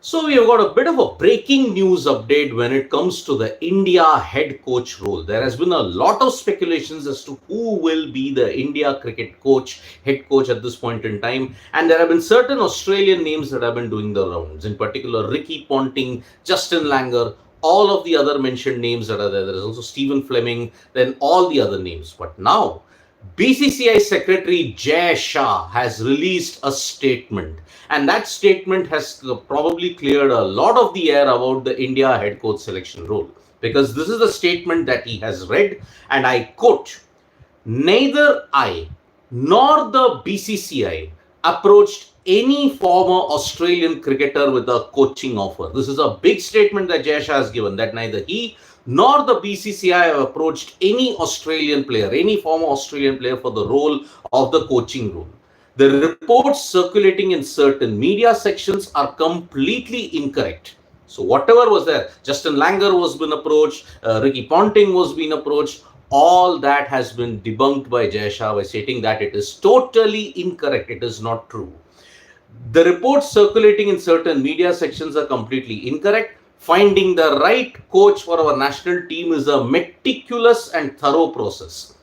So we have got a bit of a breaking news update when it comes to the India head coach role. There has been a lot of speculations as to who will be the India cricket coach, head coach at this point in time. And there have been certain Australian names that have been doing the rounds. In particular, Ricky Ponting, Justin Langer, all of the other mentioned names that are there. There is also Stephen Fleming, then all the other names. But now, BCCI Secretary Jay Shah has released a statement, and that statement has probably cleared a lot of the air about the India head coach selection role. Because this is the statement that he has read, and I quote: "Neither I nor the BCCI approached any former Australian cricketer with a coaching offer." This is a big statement that Jay Shah has given, that neither he nor the BCCI have approached any Australian player, any former Australian player for the role of the coaching role. The reports circulating in certain media sections are completely incorrect. So whatever was there, Justin Langer was been approached, Ricky Ponting was being approached, all that has been debunked by Jay Shah by stating that it is totally incorrect. It is not true. The reports circulating in certain media sections are completely incorrect. Finding the right coach for our national team is a meticulous and thorough process.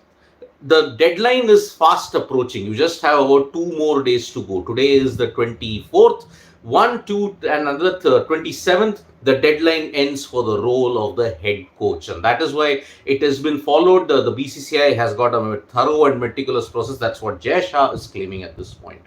The deadline is fast approaching. You just have about 2 more days to go. Today is the 24th. 1, 2, and another 27th, the deadline ends for the role of the head coach. And that is why it has been followed. The BCCI has got a thorough and meticulous process. That's what Jay Shah is claiming at this point.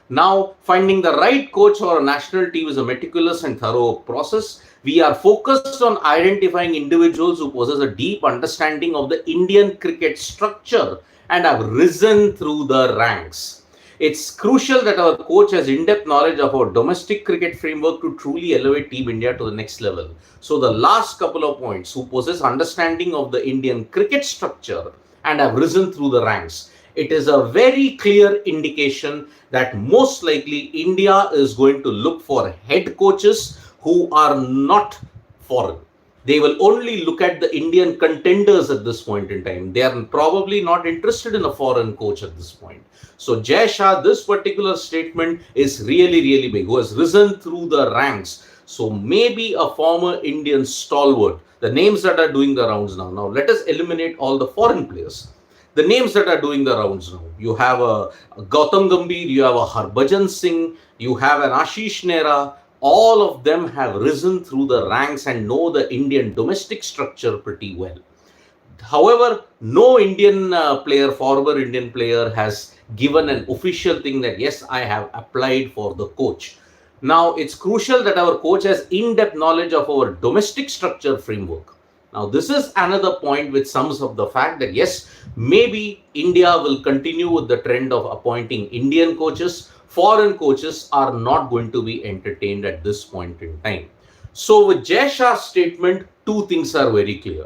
Now, finding the right coach for a national team is a meticulous and thorough process. We are focused on identifying individuals who possess a deep understanding of the Indian cricket structure and have risen through the ranks. It's crucial that our coach has in-depth knowledge of our domestic cricket framework to truly elevate Team India to the next level. So the last couple of points: who possess understanding of the Indian cricket structure and have risen through the ranks. It is a very clear indication that most likely India is going to look for head coaches who are not foreign. They will only look at the Indian contenders at this point in time. They are probably not interested in a foreign coach at this point. So Jay Shah, this particular statement is really, really big, who has risen through the ranks. So maybe a former Indian stalwart, the names that are doing the rounds now. Now let us eliminate all the foreign players. The names that are doing the rounds now. You have a Gautam Gambhir, you have a Harbhajan Singh, you have an Ashish Nehra. All of them have risen through the ranks and know the Indian domestic structure pretty well. However, no Indian former Indian player has given an official thing that yes, I have applied for the coach. Now, it's crucial that our coach has in-depth knowledge of our domestic structure framework. Now, this is another point which sums up the fact that yes, maybe India will continue with the trend of appointing Indian coaches. Foreign coaches are not going to be entertained at this point in time. So with Jay Shah's statement, two things are very clear.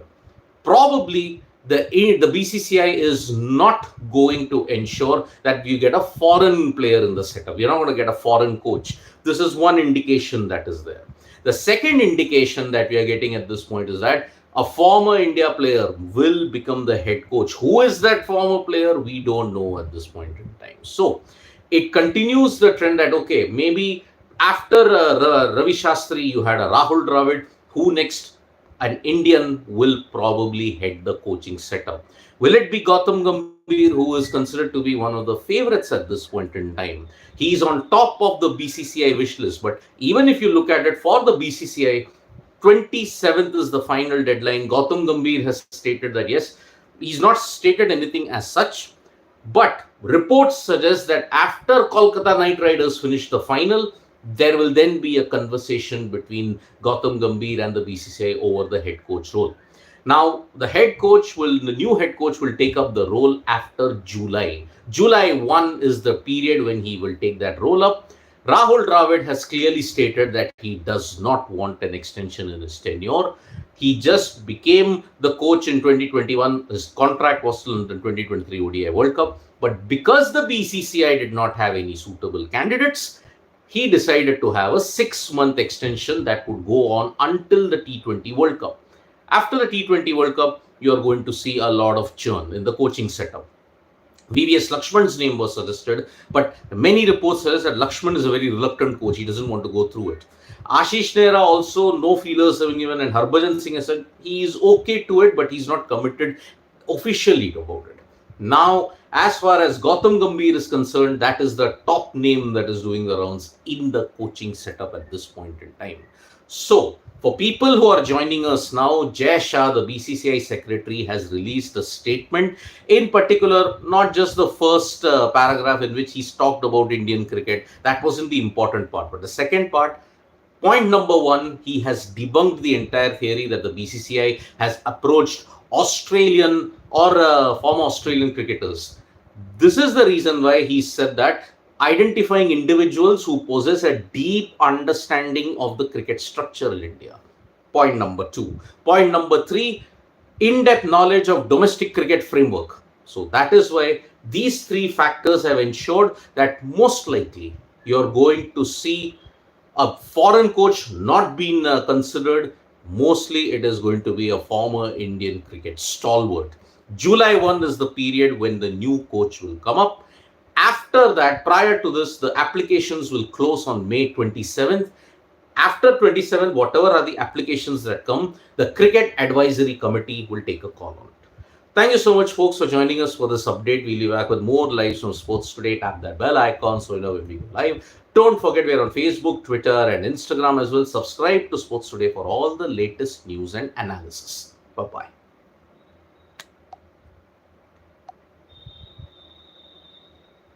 Probably the BCCI is not going to ensure that you get a foreign player in the setup. You're not going to get a foreign coach. This is one indication that is there. The second indication that we are getting at this point is that a former India player will become the head coach. Who is that former player? We don't know at this point in time. So it continues the trend that, okay, maybe after Ravi Shastri, you had a Rahul Dravid. Who next? An Indian will probably head the coaching setup. Will it be Gautam Gambhir, who is considered to be one of the favorites at this point in time? He's on top of the BCCI wish list. But even if you look at it for the BCCI, 27th is the final deadline. Gautam Gambhir has stated that yes, he's not stated anything as such, but reports suggest that after Kolkata Knight Riders finish the final, there will then be a conversation between Gautam Gambhir and the BCCI over the head coach role. Now, the new head coach will take up the role after July. July 1 is the period when he will take that role up. Rahul Dravid has clearly stated that he does not want an extension in his tenure. He just became the coach in 2021. His contract was still in the 2023 ODI World Cup. But because the BCCI did not have any suitable candidates, he decided to have a 6-month extension that would go on until the T20 World Cup. After the T20 World Cup, you are going to see a lot of churn in the coaching setup. VVS Lakshman's name was suggested, but many reports suggest that Lakshman is a very reluctant coach. He doesn't want to go through it. Ashish Nehra also no feelers have been given, and Harbhajan Singh has said he is okay to it, but he's not committed officially about it. Now, as far as Gautam Gambhir is concerned, that is the top name that is doing the rounds in the coaching setup at this point in time. So, for people who are joining us now, Jay Shah, the BCCI secretary, has released a statement. In particular, not just the first paragraph in which he's talked about Indian cricket, that wasn't the important part, but the second part. Point number one, he has debunked the entire theory that the BCCI has approached Australian or former Australian cricketers. This is the reason why he said that identifying individuals who possess a deep understanding of the cricket structure in India. Point number two. Point number three, in-depth knowledge of domestic cricket framework. So that is why these three factors have ensured that most likely you're going to see a foreign coach not being considered. Mostly it is going to be a former Indian cricket stalwart. July 1 is the period when the new coach will come up. After that, prior to this, the applications will close on May 27th. After 27th, whatever are the applications that come, the Cricket Advisory Committee will take a call on it. Thank you so much, folks, for joining us for this update. We'll be back with more lives from Sports Today. Tap that bell icon so you know when we go live. Don't forget we're on Facebook, Twitter, and Instagram as well. Subscribe to Sports Today for all the latest news and analysis. Bye-bye.